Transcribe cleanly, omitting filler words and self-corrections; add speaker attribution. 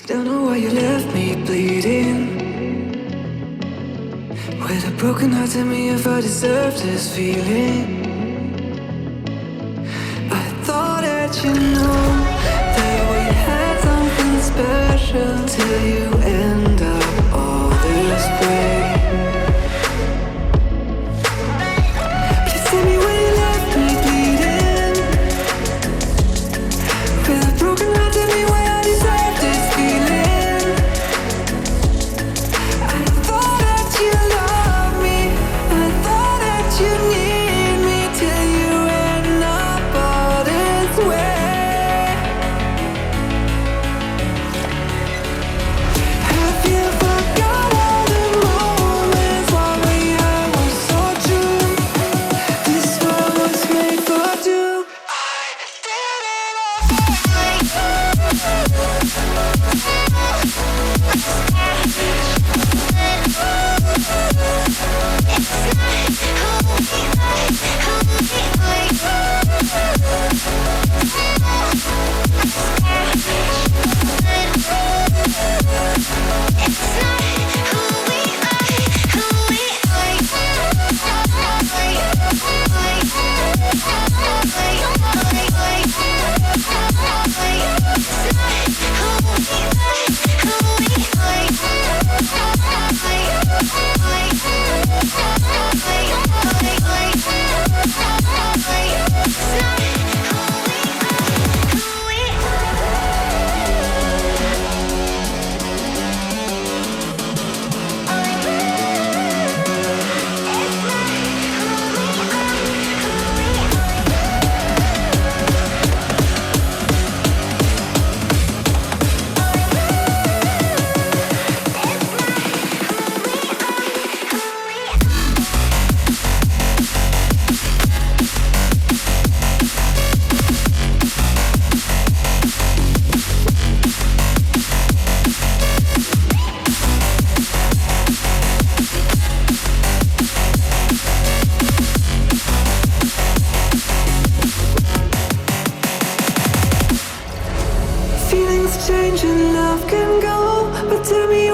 Speaker 1: Don't know why you left me bleeding. With a broken heart, tell me if I deserve this feeling. I thought that you know that we had something special till you end up all this way. Please tell me why you left me bleeding. With a broken heart, tell me why I deserve this feeling. I thought that you loved me, I thought that you need me till you end up all this way. Have you forgot all the moments while we had was so true? This world was made for two. I did it change and love can go, but tell me